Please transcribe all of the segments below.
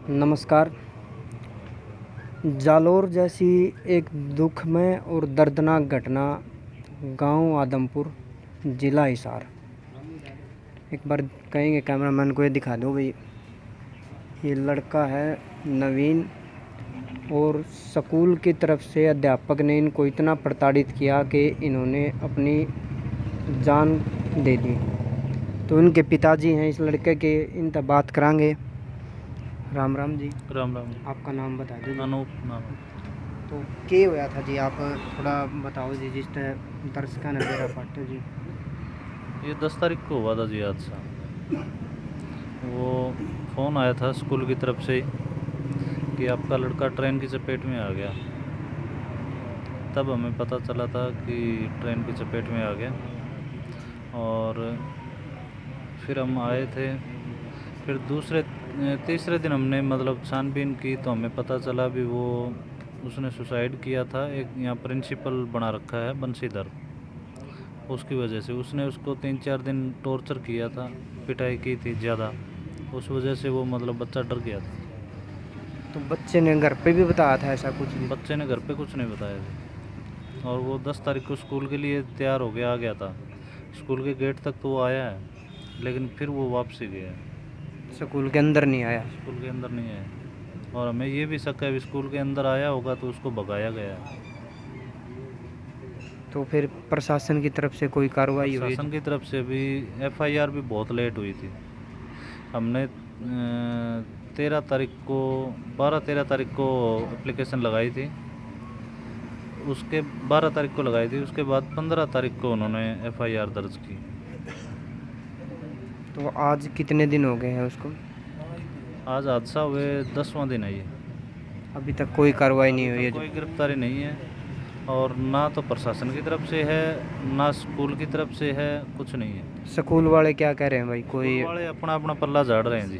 नमस्कार। जालोर जैसी एक दुखमय और दर्दनाक घटना गांव आदमपुर, ज़िला हिसार। एक बार कहेंगे कैमरामैन को ये दिखा दो भाई। ये लड़का है नवीन, और स्कूल की तरफ से अध्यापक ने इनको इतना प्रताड़ित किया कि इन्होंने अपनी जान दे दी। तो इनके पिताजी हैं इस लड़के के, इनसे बात करांगे। राम राम जी। राम राम। आपका नाम बता दीजिए। अनूप नाम। तो क्या होया था जी, आप थोड़ा बताओ जी, जिस दर्शका ने मेरा पाटे जी। ये 10 तारीख को हुआ था जी हादसा। वो फ़ोन आया था स्कूल की तरफ से कि आपका लड़का ट्रेन की चपेट में आ गया। तब हमें पता चला था कि ट्रेन की चपेट में आ गया, और फिर हम आए थे। फिर तीसरे दिन हमने मतलब छानबीन की तो हमें पता चला भी वो उसने सुसाइड किया था। एक यहाँ प्रिंसिपल बना रखा है बंशीधर, उसकी वजह से उसने उसको 3-4 दिन टॉर्चर किया था, पिटाई की थी ज़्यादा। उस वजह से वो मतलब बच्चा डर गया था। तो बच्चे ने घर पे भी बताया था ऐसा कुछ भी? बच्चे ने घर पे कुछ नहीं बताया था, और वो 10 तारीख को स्कूल के लिए तैयार हो गया आ गया था। स्कूल के गेट तक तो वो आया है, लेकिन फिर वो वापसी गया है। स्कूल के अंदर नहीं आया? स्कूल के अंदर नहीं आया, और हमें ये भी शक है स्कूल के अंदर आया होगा तो उसको भगाया गया है। तो फिर प्रशासन की तरफ से कोई कार्रवाई हुई? प्रशासन की तरफ से भी FIR भी बहुत लेट हुई थी। हमने 13 तारीख को 12-13 तारीख को एप्लीकेशन लगाई थी, उसके 12 तारीख को लगाई थी, उसके बाद 15 तारीख को उन्होंने FIR दर्ज की। तो आज कितने दिन हो गए हैं उसको? आज हादसा हुए 10वां दिन है ये। अभी तक कोई कार्रवाई नहीं हुई है? कोई गिरफ्तारी नहीं है, और ना तो प्रशासन की तरफ से है ना स्कूल की तरफ से है, कुछ नहीं है। स्कूल वाले क्या कह रहे हैं भाई? कोई वाले अपना अपना पल्ला झाड़ रहे हैं जी।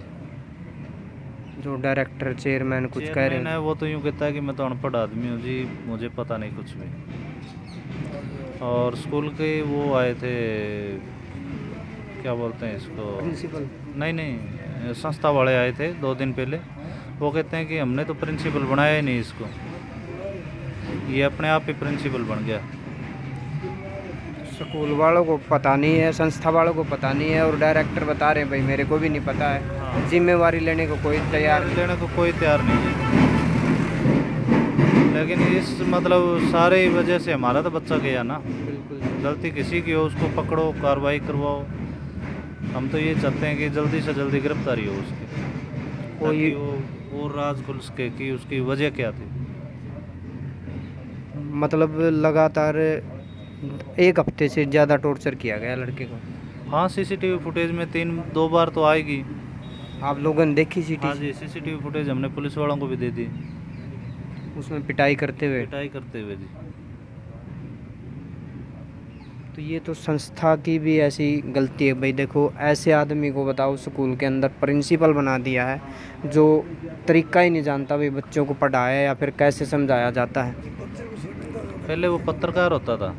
जो डायरेक्टर चेयरमैन कुछ कह रहे हैं? वो तो यूँ कहता है कि मैं तो अनपढ़ आदमी हूँ जी, मुझे पता नहीं कुछ भी। और स्कूल के वो आए थे, क्या बोलते हैं इसको, प्रिंसिपल? नहीं, संस्था वाले आए थे 2 दिन पहले। वो कहते हैं कि हमने तो प्रिंसिपल बनाया ही नहीं इसको, ये अपने आप ही प्रिंसिपल बन गया। स्कूल वालों को पता नहीं है, संस्था वालों को पता नहीं है, और डायरेक्टर बता रहे हैं भाई मेरे को भी नहीं पता है। हाँ। जिम्मेवारी लेने को कोई तैयार नहीं है। लेकिन इस मतलब सारे वजह से हमारा तो बच्चा गया ना। बिल्कुल। गलती किसी की हो उसको पकड़ो, कार्रवाई करवाओ। हम तो ये चाहते हैं कि जल्दी से जल्दी गिरफ्तारी हो उसकी, ताकि वो राज खुल सके कि उसकी वजह क्या थी। मतलब लगातार 1 हफ्ते से ज़्यादा टॉर्चर किया गया लड़के को? हाँ, CCTV फुटेज में 2 बार तो आएगी। आप लोगों ने देखी हाँ जी, CCTV फुटेज हमने पुलिस वालों को भी दे दी, उसमें पिटाई करते हुए? जी। तो ये तो संस्था की भी ऐसी गलती है भाई। देखो, ऐसे आदमी को बताओ स्कूल के अंदर प्रिंसिपल बना दिया है, जो तरीका ही नहीं जानता भाई बच्चों को पढ़ाया या फिर कैसे समझाया जाता है। पहले वो पत्रकार होता था,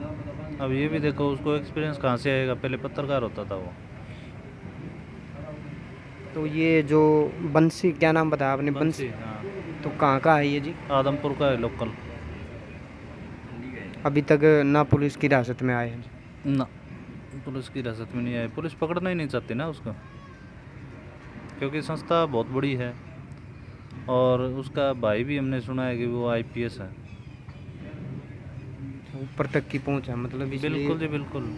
अब ये भी देखो उसको एक्सपीरियंस कहाँ से आएगा, पहले पत्रकार होता था वो। तो ये जो बंसी, क्या नाम बताया आपने? बंसी? हाँ। तो कहाँ का है ये जी? आदमपुर का है, लोकल। अभी तक ना पुलिस की हिरासत में आए हैं? ना, पुलिस की हिरासत में नहीं आए। पुलिस पकड़ना ही नहीं चाहती ना उसको, क्योंकि संस्था बहुत बड़ी है, और उसका भाई भी हमने सुना है कि वो IPS है। ऊपर तक की पहुंच है मतलब? बिल्कुल जी, बिल्कुल।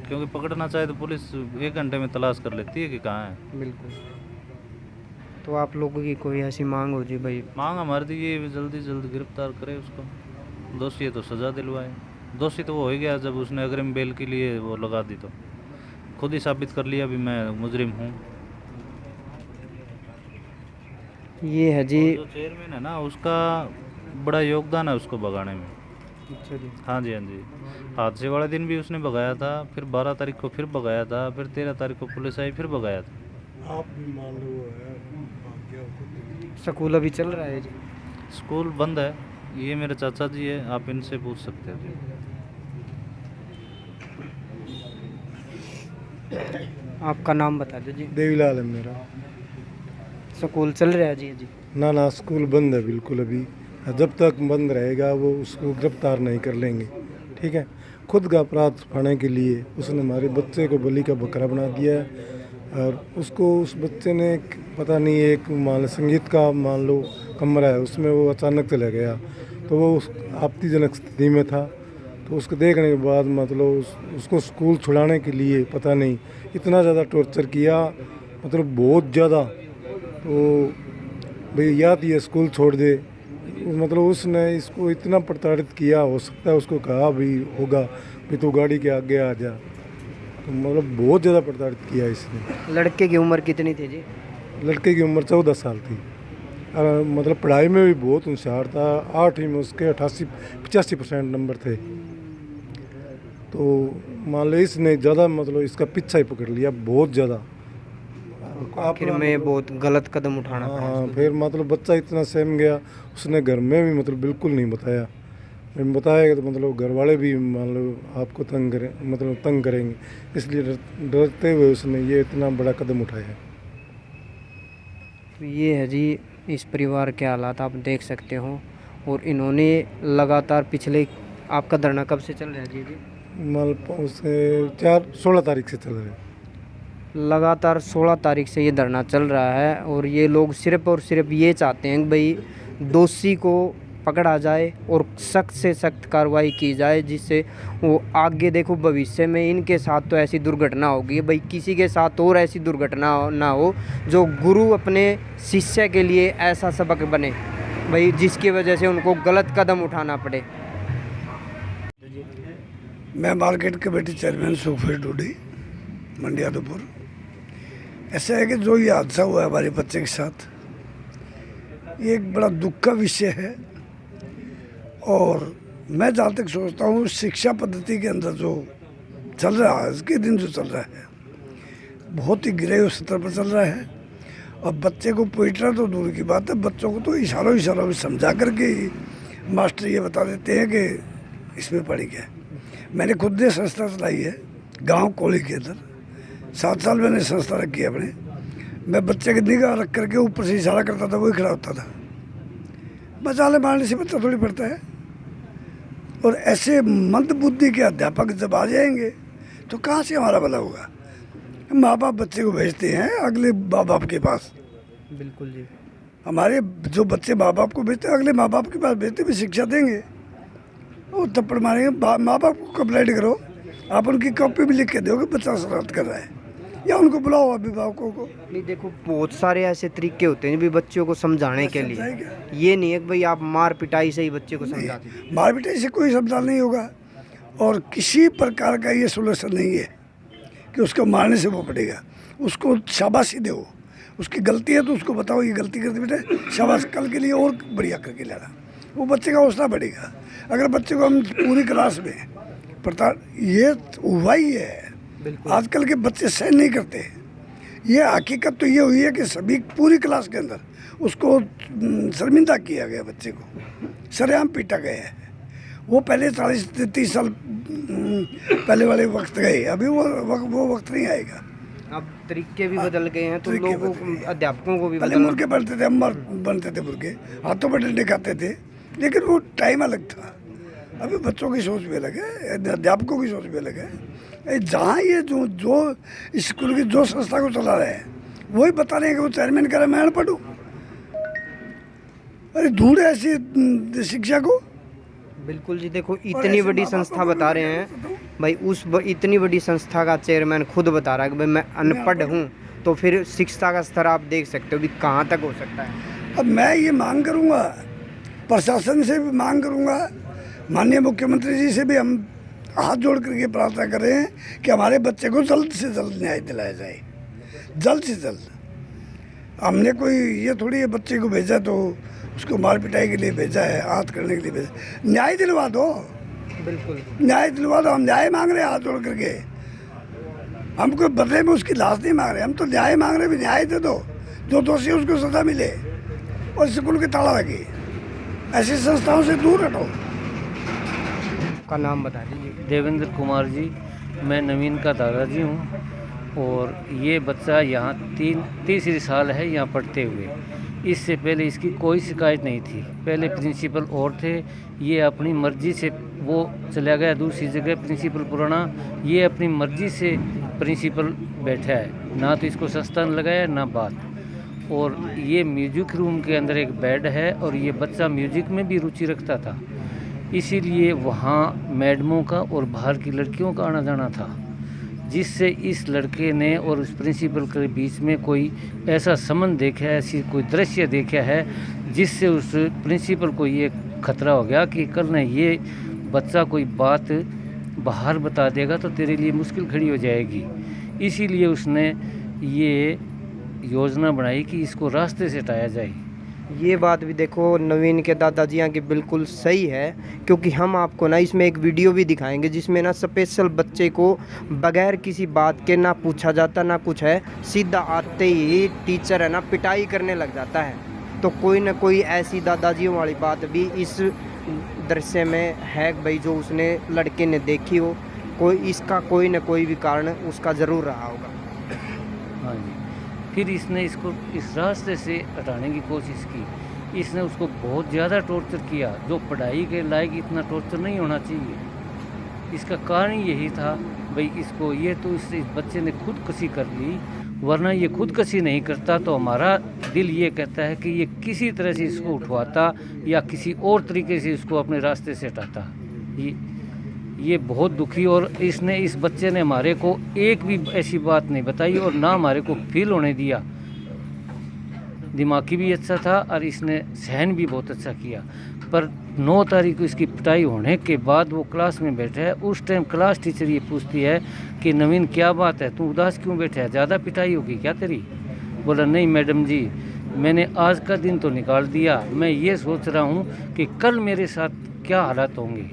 क्योंकि पकड़ना चाहे तो पुलिस 1 घंटे में तलाश कर लेती है कि कहाँ है। बिल्कुल। तो आप लोगों की कोई ऐसी मांग हो जी भाई? मांग हमारी थी ये जल्दी से जल्दी गिरफ्तार करे उसको, दोषी है तो सज़ा दिलवाए। दोषी तो वो हो गया जब उसने अग्रिम बेल के लिए वो लगा दी, तो खुद ही साबित कर लिया भी मैं मुजरिम हूँ। ये है जी। जो चेयरमैन है ना, उसका बड़ा योगदान है उसको भगाने में। अच्छा जी। हाँ जी, हाँ जी। हादसे वाले दिन भी उसने भगाया था, फिर 12 तारीख को फिर भगाया था, फिर 13 तारीख को पुलिस आई फिर भगाया था। आप भी मान लो है। स्कूल अभी चल रहा है जी? स्कूल बंद है। ये मेरे चाचा जी है, आप इनसे पूछ सकते हो जी। आपका नाम बता दीजिए। देवीलाल है मेरा। स्कूल चल रहा है जी? ना ना, स्कूल बंद है बिल्कुल अभी। जब तक बंद रहेगा वो उसको गिरफ्तार नहीं कर लेंगे। ठीक है, खुद का अपराध छुपाने के लिए उसने हमारे बच्चे को बलि का बकरा बना दिया है। और उसको उस बच्चे ने पता नहीं, एक मान लो संगीत का मान लो कमरा है, उसमें वो अचानक चला गया, तो वो उस आपत्तिजनक स्थिति में था। तो उसको देखने के बाद मतलब उसको स्कूल छुड़ाने के लिए पता नहीं इतना ज़्यादा टॉर्चर किया, मतलब बहुत ज़्यादा। तो भाई याद ये स्कूल छोड़ दे, मतलब उसने इसको इतना प्रताड़ित किया, हो सकता है उसको कहा भी होगा भी तू गाड़ी के आगे आ जा, तो मतलब बहुत ज़्यादा प्रताड़ित किया इसने। लड़के की उम्र कितनी थी जी? लड़के की उम्र 14 साल थी। मतलब पढ़ाई में भी बहुत होशियार था, 8वीं में उसके 85% नंबर थे। तो मान लो इसने ज़्यादा मतलब इसका पीछा ही पकड़ लिया बहुत ज़्यादा। आखिर में बहुत गलत कदम उठाना पड़ा हाँ, उसको। फिर मतलब बच्चा इतना सहम गया, उसने घर में भी मतलब बिल्कुल नहीं बताया। मैं बताएगा तो मतलब घर वाले भी मान लो आपको तंग करें, मतलब तंग करेंगे, इसलिए डरते हुए उसने ये इतना बड़ा कदम उठाया। तो ये है जी इस परिवार के हालात, आप देख सकते हो। और इन्होंने लगातार पिछले, आपका धरना कब से चल रहा है जी? मतलब उससे 16 तारीख से चल रहा है। लगातार 16 तारीख से ये धरना चल रहा है। और ये लोग सिर्फ़ और सिर्फ ये चाहते हैं कि भाई दोषी को पकड़ा जाए और सख्त से सख्त कार्रवाई की जाए, जिससे वो आगे देखो भविष्य में इनके साथ तो ऐसी दुर्घटना होगी भाई, किसी के साथ और ऐसी दुर्घटना ना हो जो गुरु अपने शिष्य के लिए ऐसा सबक बने भाई, जिसकी वजह से उनको गलत कदम उठाना पड़े। मैं मार्केट कमेटी चेयरमैन सुखफीर डूडी, मंडी आदमपुर। ऐसा है कि जो ये हादसा हुआ है हमारे बच्चे के साथ, ये एक बड़ा दुख का विषय है। और मैं जहाँ तक सोचता हूँ शिक्षा पद्धति के अंदर जो चल रहा है, इसके दिन जो चल रहा है, बहुत ही गिरे स्तर पर चल रहा है। और बच्चे को पीटना तो दूर की बात है, बच्चों को तो इशारों में समझा करके ही मास्टर ये बता देते हैं कि इसमें पड़ी क्या। मैंने खुद ने संस्था चलाई है गांव कोली के अंदर, 7 साल मैंने संस्था रखी है अपने। मैं बच्चे की निगाह रख करके ऊपर से इशारा करता था, वही खड़ा होता था। बचाले मारने से बच्चा थोड़ी पड़ता है। और ऐसे मंद बुद्धि के अध्यापक जब आ जाएंगे तो कहाँ से हमारा भला होगा। माँ बाप बच्चे को भेजते हैं अगले माँ बाप के पास। बिल्कुल जी, हमारे जो बच्चे माँ बाप को भेजते हैं अगले माँ बाप के पास भेजते भी शिक्षा देंगे, वो थप्पड़ मारेंगे। माँ बाप को कंप्लेंट करो, आप उनकी कॉपी भी लिख के दो कि बच्चा शरारत कर रहा है, या उनको बुलाओ अभिभावकों को। नहीं देखो बहुत सारे ऐसे तरीके होते हैं भी बच्चों को समझाने के लिए। ये नहीं है कि भाई आप मार पिटाई से ही बच्चे को समझाते हैं। मार पिटाई से कोई समाधान नहीं होगा, और किसी प्रकार का ये सोल्यूशन नहीं है कि उसको मारने से वो पड़ेगा। उसको शाबाशी दो, उसकी गलती है तो उसको बताओ ये गलती करते बेटे, शाबाश, कल के लिए और बढ़िया करके लाना, वो बच्चे का हौसला बढ़ेगा। अगर बच्चे को हम पूरी क्लास में ये हुआ ही है, आजकल के बच्चे सहन नहीं करते। ये हकीकत तो ये हुई है कि सभी पूरी क्लास के अंदर उसको शर्मिंदा किया गया, बच्चे को सरेआम पीटा गया है। वो पहले 40-30 साल पहले वाले वक्त गए, अभी वो वक्त नहीं आएगा। अब तरीके भी बदल गए हैं, तो लोगों को, अध्यापकों को भी पहले मुर्गे बनते थे, अम्मा बनते थे मुर्गे, हाथों पर डंडे खाते थे, लेकिन वो टाइम अलग था। अभी बच्चों की सोच भी अलग है, अध्यापकों की सोच भी अलग है। जहाँ ये जो स्कूल की जो संस्था को चला रहे हैं वही बता रहे हैं कि वो चेयरमैन कह रहा है मैं अनपढ़ हूँ। अरे ढूंढ ऐसी शिक्षा को। बिल्कुल जी, देखो इतनी बड़ी संस्था बता रहे हैं भाई, इतनी बड़ी संस्था का चेयरमैन खुद बता रहा है कि भाई मैं अनपढ़ हूँ, तो फिर शिक्षा का स्तर आप देख सकते हो भी कहाँ तक हो सकता है। अब मैं ये मांग करूँगा, प्रशासन से भी मांग करूँगा, माननीय मुख्यमंत्री जी से भी हम हाथ जोड़ करके प्रार्थना कर रहे हैं कि हमारे बच्चे को जल्द से जल्द न्याय दिलाया जाए, जल्द से जल्द। हमने कोई ये थोड़ी है बच्चे को भेजा तो उसको मार पिटाई के लिए भेजा है, हाथ करने के लिए भेजा। न्याय दिलवा दो, बिल्कुल न्याय दिलवा दो। हम न्याय मांग रहे हैं हाथ जोड़ करके, हम कोई बदले में उसकी लाश नहीं मांग रहे, हम तो न्याय मांग रहे हैं। न्याय दे दो, जो दोषी है उसको सजा मिले और स्कूल के ताला लगे। ऐसी संस्थाओं से दूर हटो। का नाम बता दीजिए। देवेंद्र कुमार जी, मैं नवीन का दादाजी हूँ। और ये बच्चा यहाँ तीसरी साल है यहाँ पढ़ते हुए। इससे पहले इसकी कोई शिकायत नहीं थी। पहले प्रिंसिपल और थे, ये अपनी मर्ज़ी से वो चला गया दूसरी जगह प्रिंसिपल पुराना, ये अपनी मर्ज़ी से प्रिंसिपल बैठा है, ना तो इसको संस्थान लगाया ना बात। और ये म्यूजिक रूम के अंदर एक बेड है और ये बच्चा म्यूजिक में भी रुचि रखता था, इसीलिए वहाँ मैडमों का और बाहर की लड़कियों का आना जाना था, जिससे इस लड़के ने और उस प्रिंसिपल के बीच में कोई ऐसा संबंध देखा है, ऐसी कोई दृश्य देखा है, जिससे उस प्रिंसिपल को ये खतरा हो गया कि कल न ये बच्चा कोई बात बाहर बता देगा तो तेरे लिए मुश्किल खड़ी हो जाएगी। इसीलिए उसने ये योजना बनाई कि इसको रास्ते से हटाया जाए। ये बात भी देखो नवीन के दादाजी यहाँ की बिल्कुल सही है, क्योंकि हम आपको ना इसमें एक वीडियो भी दिखाएंगे जिसमें ना स्पेशल बच्चे को बगैर किसी बात के ना पूछा जाता ना कुछ है, सीधा आते ही टीचर है ना पिटाई करने लग जाता है। तो कोई ना कोई ऐसी दादाजियों वाली बात भी इस दृश्य में है भाई, जो उसने लड़के ने देखी हो, कोई इसका कोई ना कोई भी कारण उसका ज़रूर रहा होगा। हाँ जी, फिर इसने इसको इस रास्ते से हटाने की कोशिश की। इसने उसको बहुत ज़्यादा टॉर्चर किया, जो पढ़ाई के लायक इतना टॉर्चर नहीं होना चाहिए। इसका कारण यही था भाई इसको ये तो इस बच्चे ने खुदकुशी कर ली, वरना ये खुदकुशी नहीं करता तो हमारा दिल ये कहता है कि ये किसी तरह से इसको उठवाता या किसी और तरीके से इसको अपने रास्ते से हटाता। ये बहुत दुखी, और इसने इस बच्चे ने हमारे को एक भी ऐसी बात नहीं बताई और ना हमारे को फील होने दिया। दिमागी भी अच्छा था और इसने सहन भी बहुत अच्छा किया। पर 9 तारीख को इसकी पिटाई होने के बाद वो क्लास में बैठा है। उस टाइम क्लास टीचर ये पूछती है कि नवीन क्या बात है, तू उदास क्यों बैठा है, ज़्यादा पिटाई होगी क्या तेरी? बोला नहीं मैडम जी, मैंने आज का दिन तो निकाल दिया, मैं ये सोच रहा हूँ कि कल मेरे साथ क्या हालात होंगे।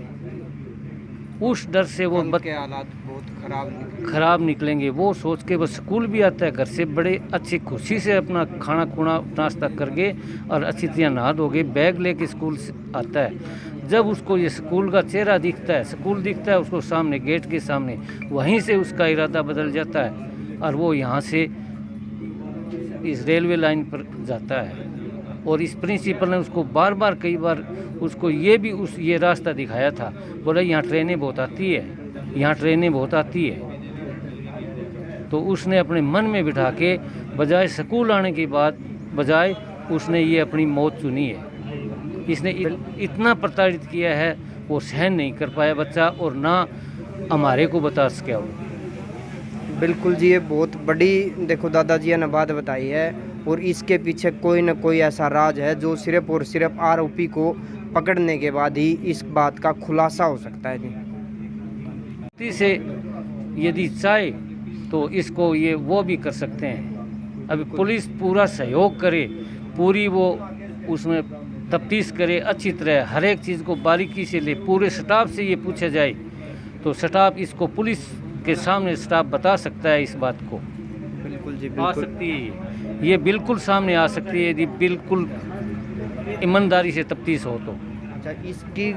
उस डर से वो के हालात बहुत ख़राब निकलेंगे, वो सोच के वो स्कूल भी आता है घर से बड़े अच्छी खुशी से अपना खाना खुना नाश्ता करके और अच्छी तरह नहा धोके बैग लेके स्कूल से आता है। जब उसको ये स्कूल का चेहरा दिखता है, स्कूल दिखता है उसको सामने गेट के सामने, वहीं से उसका इरादा बदल जाता है और वो यहाँ से इस रेलवे लाइन पर जाता है। और इस प्रिंसिपल ने उसको बार बार कई बार उसको ये रास्ता दिखाया था, बोला यहाँ ट्रेनें बहुत आती है, यहाँ ट्रेनें बहुत आती है। तो उसने अपने मन में बिठा के बजाय स्कूल आने के बाद बजाय उसने ये अपनी मौत चुनी है। इसने इतना प्रताड़ित किया है, वो सहन नहीं कर पाया बच्चा और ना हमारे को बता सके वो। बिल्कुल जी, ये बहुत बड़ी देखो दादाजी ने बात बताई है, और इसके पीछे कोई ना कोई ऐसा राज है जो सिर्फ और सिर्फ आरोपी को पकड़ने के बाद ही इस बात का खुलासा हो सकता है जी। से यदि चाहे तो इसको ये वो भी कर सकते हैं। अभी पुलिस पूरा सहयोग करे, पूरी वो उसमें तफ्तीश करे अच्छी तरह, हर एक चीज़ को बारीकी से ले, पूरे स्टाफ से ये पूछा जाए तो स्टाफ इसको पुलिस के सामने स्टाफ बता सकता है इस बात को। बिल्कुल जी, आ सकती है ये बिल्कुल सामने आ सकती है यदि बिल्कुल ईमानदारी से तफ्तीश हो तो। अच्छा, इसकी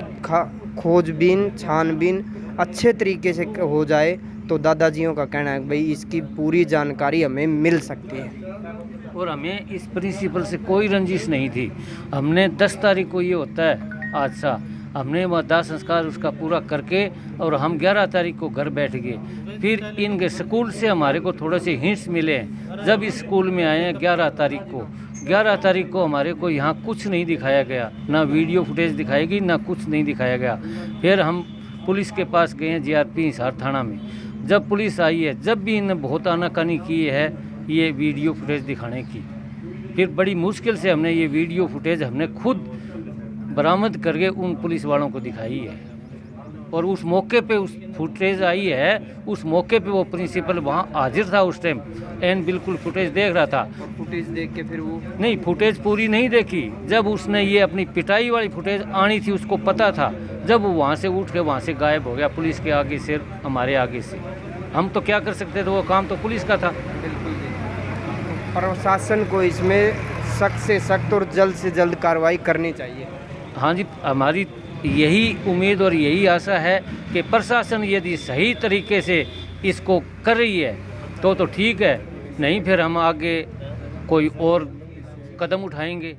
खोजबीन छानबीन अच्छे तरीके से हो जाए तो दादाजियों का कहना है भाई इसकी पूरी जानकारी हमें मिल सकती है। और हमें इस प्रिंसिपल से कोई रंजिश नहीं थी। हमने 10 तारीख को ये होता है हादसा, हमने वह दाह संस्कार उसका पूरा करके और हम 11 तारीख को घर बैठ गए। फिर इनके स्कूल से हमारे को थोड़े से हिंट्स मिले। जब इस स्कूल में आए हैं 11 तारीख को हमारे को यहाँ कुछ नहीं दिखाया गया, ना वीडियो फुटेज दिखाई गई, ना कुछ नहीं दिखाया गया। फिर हम पुलिस के पास गए हैं जीआरपी हिसार थाना में। जब पुलिस आई है, जब भी इन्हें बहुत आनाकानी की है ये वीडियो फुटेज दिखाने की, फिर बड़ी मुश्किल से हमने ये वीडियो फुटेज हमने खुद बरामद करके उन पुलिस वालों को दिखाई है। और उस मौके पे उस फुटेज आई है, उस मौके पे वो प्रिंसिपल वहाँ हाजिर था उस टाइम, एन बिल्कुल फुटेज देख रहा था। फुटेज देख के फिर वो नहीं, फुटेज पूरी नहीं देखी। जब उसने ये अपनी पिटाई वाली फुटेज आनी थी उसको पता था, जब वो वहाँ से उठ के वहाँ से गायब हो गया पुलिस के आगे से, हमारे आगे से। हम तो क्या कर सकते थे, वो काम तो पुलिस का था। बिल्कुल जी, प्रशासन को इसमें सख्त से सख्त और जल्द से जल्द कार्रवाई करनी चाहिए। हाँ जी, हमारी यही उम्मीद और यही आशा है कि प्रशासन यदि सही तरीके से इसको कर रही है तो ठीक है, नहीं फिर हम आगे कोई और कदम उठाएंगे।